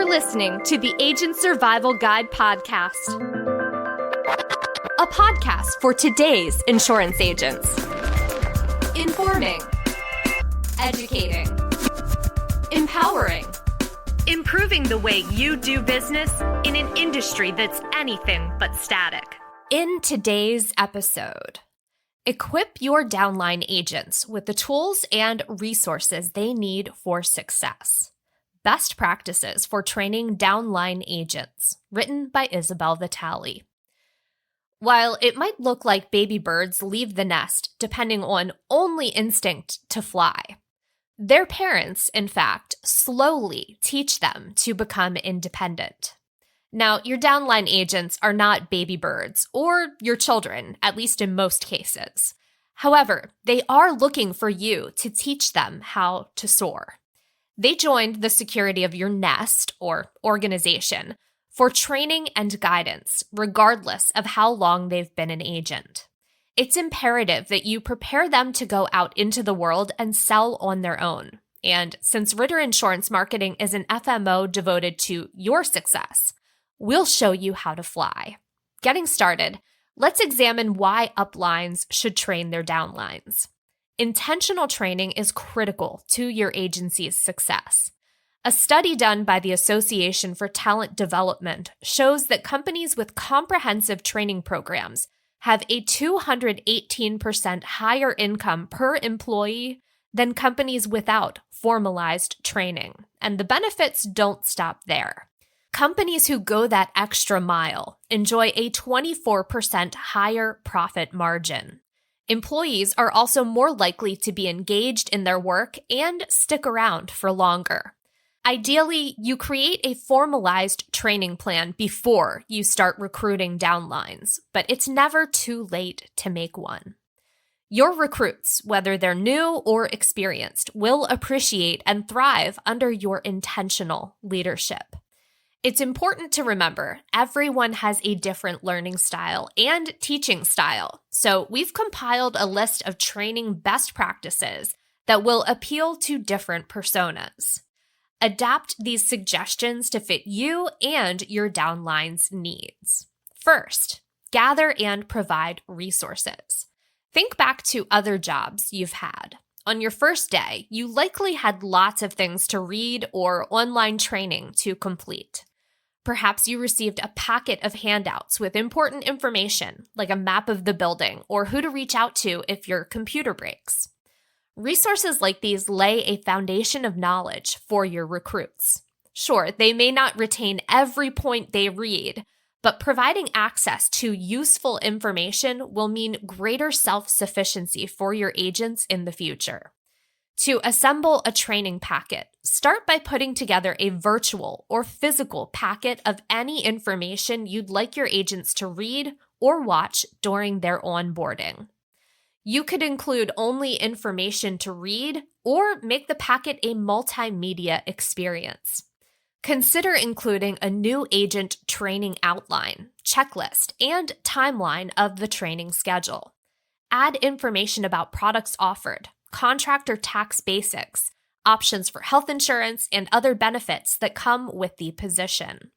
listening to the Agent Survival Guide podcast, a podcast for today's insurance agents. Informing, educating, empowering, improving the way you do business in an industry that's anything but static. In today's episode, equip your downline agents with the tools and resources they need for success. Best Practices for Training Downline Agents, written by Isabel Vitale. While it might look like baby birds leave the nest depending on only instinct to fly, their parents, in fact, slowly teach them to become independent. Now, your downline agents are not baby birds or your children, at least in most cases. However, they are looking for you to teach them how to soar. They joined the security of your nest or organization for training and guidance, regardless of how long they've been an agent. It's imperative that you prepare them to go out into the world and sell on their own. And since Ritter Insurance Marketing is an FMO devoted to your success, we'll show you how to fly. Getting started, let's examine why uplines should train their downlines. Intentional training is critical to your agency's success. A study done by the Association for Talent Development shows that companies with comprehensive training programs have a 218% higher income per employee than companies without formalized training. And the benefits don't stop there. Companies who go that extra mile enjoy a 24% higher profit margin. Employees are also more likely to be engaged in their work and stick around for longer. Ideally, you create a formalized training plan before you start recruiting downlines, but it's never too late to make one. Your recruits, whether they're new or experienced, will appreciate and thrive under your intentional leadership. It's important to remember everyone has a different learning style and teaching style, so we've compiled a list of training best practices that will appeal to different personas. Adapt these suggestions to fit you and your downline's needs. First, gather and provide resources. Think back to other jobs you've had. On your first day, you likely had lots of things to read or online training to complete. Perhaps you received a packet of handouts with important information, like a map of the building or who to reach out to if your computer breaks. Resources like these lay a foundation of knowledge for your recruits. Sure, they may not retain every point they read, but providing access to useful information will mean greater self-sufficiency for your agents in the future. To assemble a training packet, start by putting together a virtual or physical packet of any information you'd like your agents to read or watch during their onboarding. You could include only information to read or make the packet a multimedia experience. Consider including a new agent training outline, checklist, and timeline of the training schedule. Add information about products offered, contractor tax basics, options for health insurance, and other benefits that come with the position.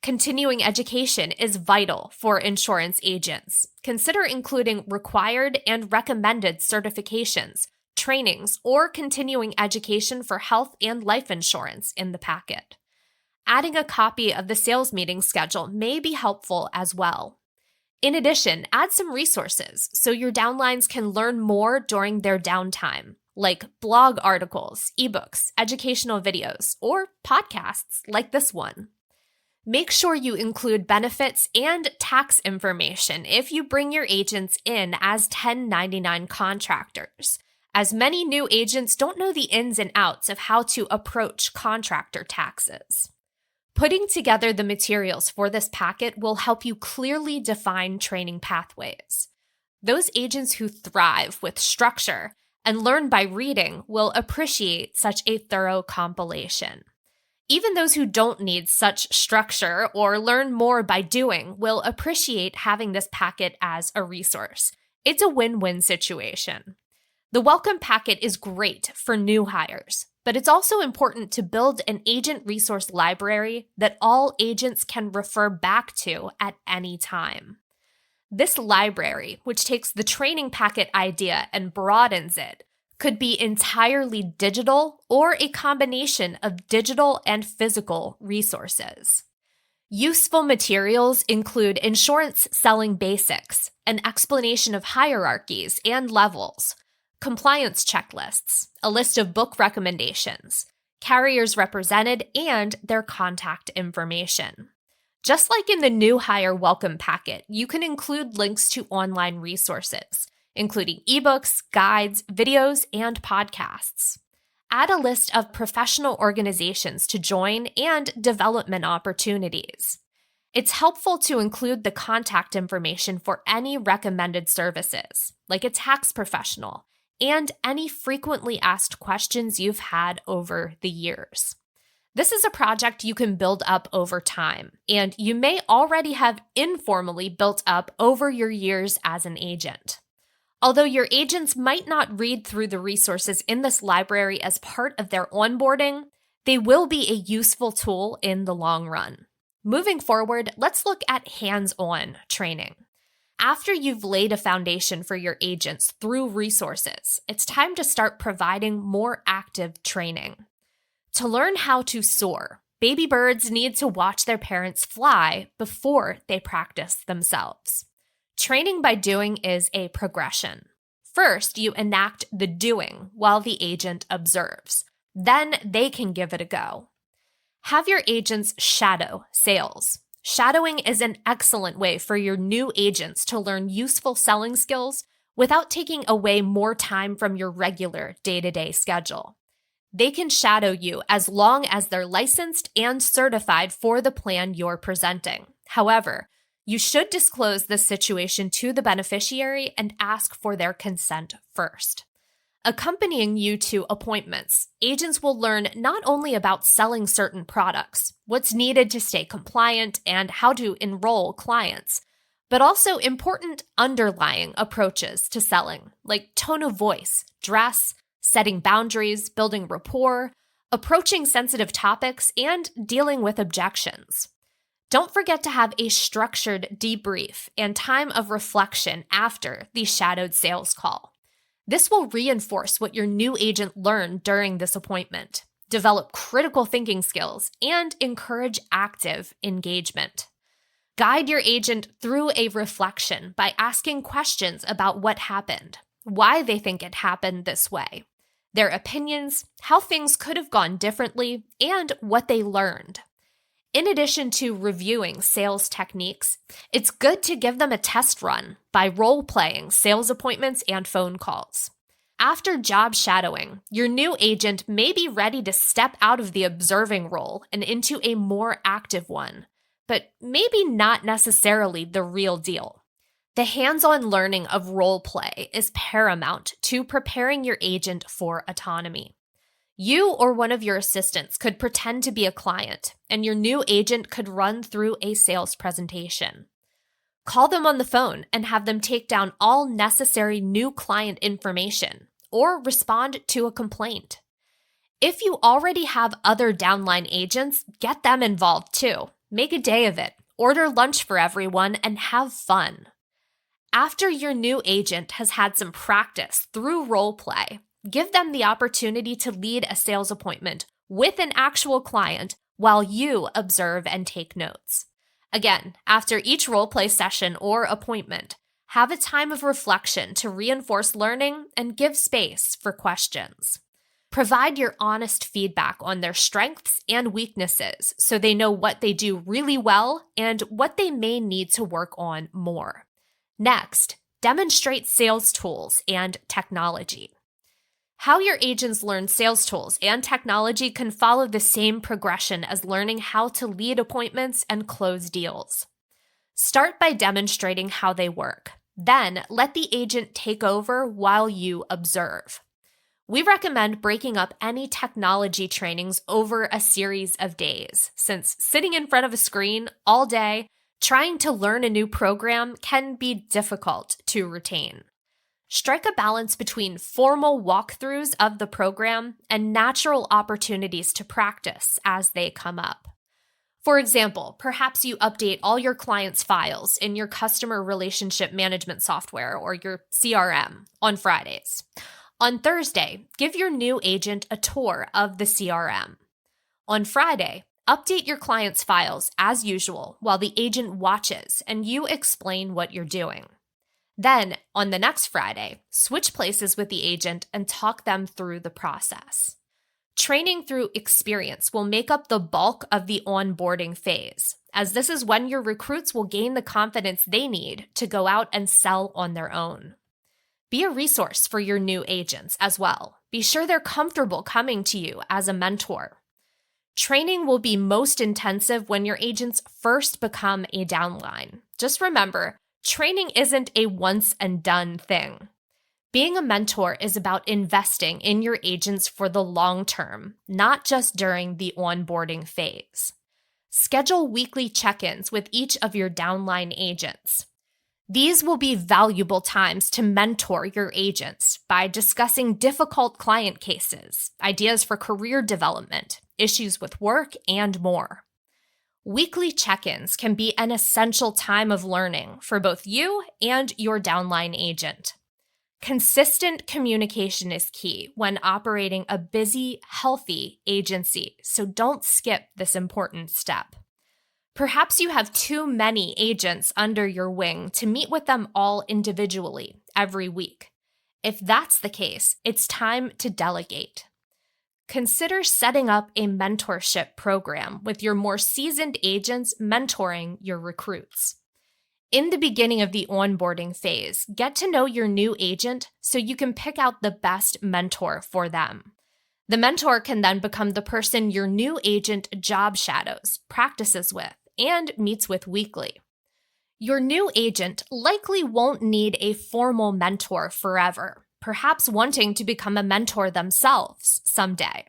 Continuing education is vital for insurance agents. Consider including required and recommended certifications, trainings, or continuing education for health and life insurance in the packet. Adding a copy of the sales meeting schedule may be helpful as well. In addition, add some resources so your downlines can learn more during their downtime, like blog articles, ebooks, educational videos, or podcasts like this one. Make sure you include benefits and tax information if you bring your agents in as 1099 contractors, as many new agents don't know the ins and outs of how to approach contractor taxes. Putting together the materials for this packet will help you clearly define training pathways. Those agents who thrive with structure and learn by reading will appreciate such a thorough compilation. Even those who don't need such structure or learn more by doing will appreciate having this packet as a resource. It's a win-win situation. The welcome packet is great for new hires, but it's also important to build an agent resource library that all agents can refer back to at any time. This library, which takes the training packet idea and broadens it, could be entirely digital or a combination of digital and physical resources. Useful materials include insurance selling basics, an explanation of hierarchies and levels, compliance checklists, a list of book recommendations, carriers represented, and their contact information. Just like in the new hire welcome packet, you can include links to online resources, including ebooks, guides, videos, and podcasts. Add a list of professional organizations to join and development opportunities. It's helpful to include the contact information for any recommended services, like a tax professional, and any frequently asked questions you've had over the years. This is a project you can build up over time, and you may already have informally built up over your years as an agent. Although your agents might not read through the resources in this library as part of their onboarding, they will be a useful tool in the long run. Moving forward, let's look at hands-on training. After you've laid a foundation for your agents through resources, it's time to start providing more active training. To learn how to soar, baby birds need to watch their parents fly before they practice themselves. Training by doing is a progression. First, you enact the doing while the agent observes. Then they can give it a go. Have your agents shadow sales. Shadowing is an excellent way for your new agents to learn useful selling skills without taking away more time from your regular day-to-day schedule. They can shadow you as long as they're licensed and certified for the plan you're presenting. However, you should disclose this situation to the beneficiary and ask for their consent first. Accompanying you to appointments, agents will learn not only about selling certain products, what's needed to stay compliant, and how to enroll clients, but also important underlying approaches to selling, like tone of voice, dress, setting boundaries, building rapport, approaching sensitive topics, and dealing with objections. Don't forget to have a structured debrief and time of reflection after the shadowed sales call. This will reinforce what your new agent learned during this appointment, develop critical thinking skills, and encourage active engagement. Guide your agent through a reflection by asking questions about what happened, why they think it happened this way, their opinions, how things could have gone differently, and what they learned. In addition to reviewing sales techniques, it's good to give them a test run by role-playing sales appointments and phone calls. After job shadowing, your new agent may be ready to step out of the observing role and into a more active one, but maybe not necessarily the real deal. The hands-on learning of role-play is paramount to preparing your agent for autonomy. You or one of your assistants could pretend to be a client, and your new agent could run through a sales presentation. Call them on the phone and have them take down all necessary new client information or respond to a complaint. If you already have other downline agents, get them involved too. Make a day of it, order lunch for everyone, and have fun. After your new agent has had some practice through role play, give them the opportunity to lead a sales appointment with an actual client while you observe and take notes. Again, after each role play session or appointment, have a time of reflection to reinforce learning and give space for questions. Provide your honest feedback on their strengths and weaknesses so they know what they do really well and what they may need to work on more. Next, demonstrate sales tools and technology. How your agents learn sales tools and technology can follow the same progression as learning how to lead appointments and close deals. Start by demonstrating how they work. Then let the agent take over while you observe. We recommend breaking up any technology trainings over a series of days, since sitting in front of a screen all day trying to learn a new program can be difficult to retain. Strike a balance between formal walkthroughs of the program and natural opportunities to practice as they come up. For example, perhaps you update all your clients' files in your customer relationship management software or your CRM on Fridays. On Thursday, give your new agent a tour of the CRM. On Friday, update your clients' files as usual while the agent watches and you explain what you're doing. Then, on the next Friday, switch places with the agent and talk them through the process. Training through experience will make up the bulk of the onboarding phase, as this is when your recruits will gain the confidence they need to go out and sell on their own. Be a resource for your new agents as well. Be sure they're comfortable coming to you as a mentor. Training will be most intensive when your agents first become a downline. Just remember, training isn't a once and done thing. Being a mentor is about investing in your agents for the long term, not just during the onboarding phase. Schedule weekly check-ins with each of your downline agents. These will be valuable times to mentor your agents by discussing difficult client cases, ideas for career development, issues with work, and more. Weekly check-ins can be an essential time of learning for both you and your downline agent. Consistent communication is key when operating a busy, healthy agency, so don't skip this important step. Perhaps you have too many agents under your wing to meet with them all individually every week. If that's the case, it's time to delegate. Consider setting up a mentorship program with your more seasoned agents mentoring your recruits. In the beginning of the onboarding phase, get to know your new agent so you can pick out the best mentor for them. The mentor can then become the person your new agent job shadows, practices with, and meets with weekly. Your new agent likely won't need a formal mentor forever, perhaps wanting to become a mentor themselves someday.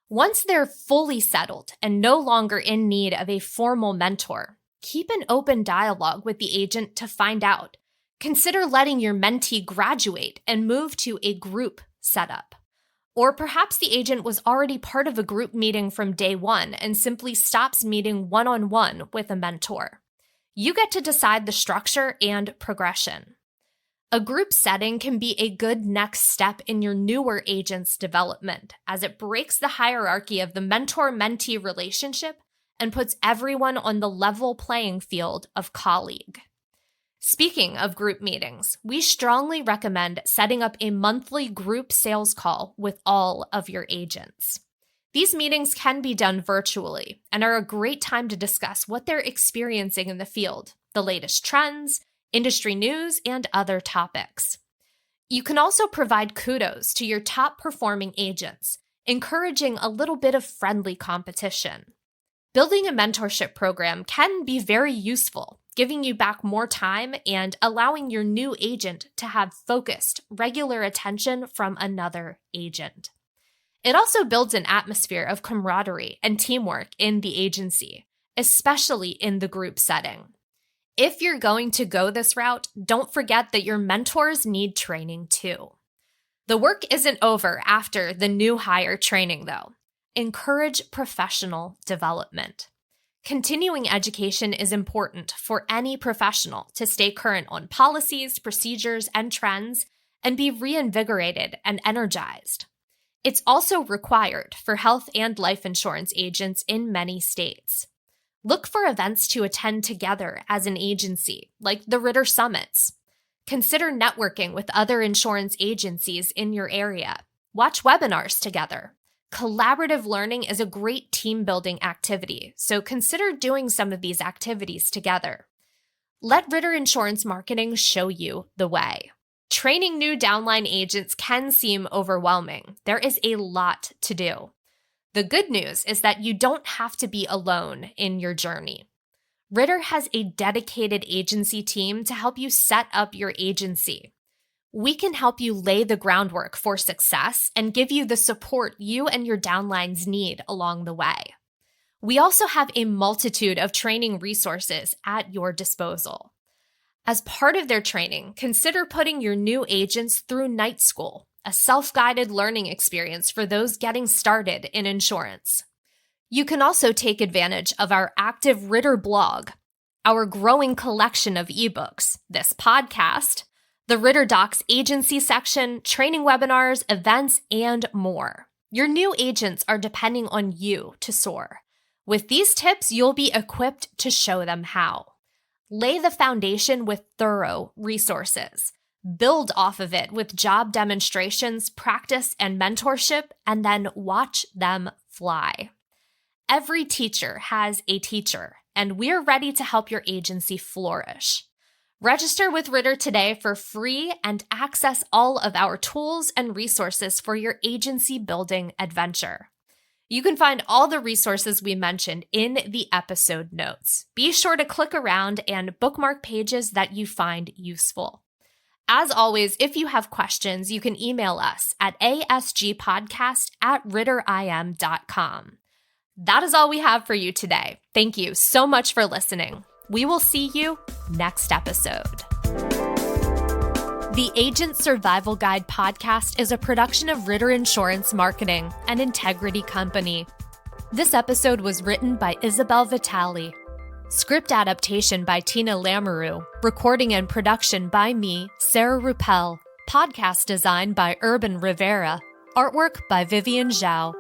Once they're fully settled and no longer in need of a formal mentor, keep an open dialogue with the agent to find out. Consider letting your mentee graduate and move to a group setup. Or perhaps the agent was already part of a group meeting from day one and simply stops meeting one-on-one with a mentor. You get to decide the structure and progression. A group setting can be a good next step in your newer agent's development, as it breaks the hierarchy of the mentor-mentee relationship and puts everyone on the level playing field of colleague. Speaking of group meetings, we strongly recommend setting up a monthly group sales call with all of your agents. These meetings can be done virtually and are a great time to discuss what they're experiencing in the field, the latest trends, industry news, and other topics. You can also provide kudos to your top performing agents, encouraging a little bit of friendly competition. Building a mentorship program can be very useful, giving you back more time and allowing your new agent to have focused, regular attention from another agent. It also builds an atmosphere of camaraderie and teamwork in the agency, especially in the group setting. If you're going to go this route, don't forget that your mentors need training too. The work isn't over after the new hire training, though. Encourage professional development. Continuing education is important for any professional to stay current on policies, procedures, and trends, and be reinvigorated and energized. It's also required for health and life insurance agents in many states. Look for events to attend together as an agency, like the Ritter Summits. Consider networking with other insurance agencies in your area. Watch webinars together. Collaborative learning is a great team-building activity, so consider doing some of these activities together. Let Ritter Insurance Marketing show you the way. Training new downline agents can seem overwhelming. There is a lot to do. The good news is that you don't have to be alone in your journey. Ritter has a dedicated agency team to help you set up your agency. We can help you lay the groundwork for success and give you the support you and your downlines need along the way. We also have a multitude of training resources at your disposal. As part of their training, consider putting your new agents through Night School, a self-guided learning experience for those getting started in insurance. You can also take advantage of our active Ritter blog, our growing collection of ebooks, this podcast, the Ritter Docs agency section, training webinars, events, and more. Your new agents are depending on you to soar. With these tips, you'll be equipped to show them how. Lay the foundation with thorough resources. Build off of it with job demonstrations, practice, and mentorship, and then watch them fly. Every teacher has a teacher, and we're ready to help your agency flourish. Register with Ritter today for free and access all of our tools and resources for your agency building adventure. You can find all the resources we mentioned in the episode notes. Be sure to click around and bookmark pages that you find useful. As always, if you have questions, you can email us at asgpodcast@ritterim.com. That is all we have for you today. Thank you so much for listening. We will see you next episode. The Agent Survival Guide podcast is a production of Ritter Insurance Marketing, an integrity company. This episode was written by Isabel Vitale. Script adaptation by Tina Lamoureux. Recording and production by me, Sarah Ruppel. Podcast design by Urban Rivera. Artwork by Vivian Zhao.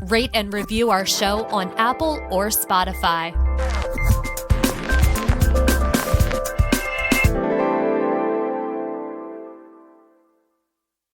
Rate and review our show on Apple or Spotify.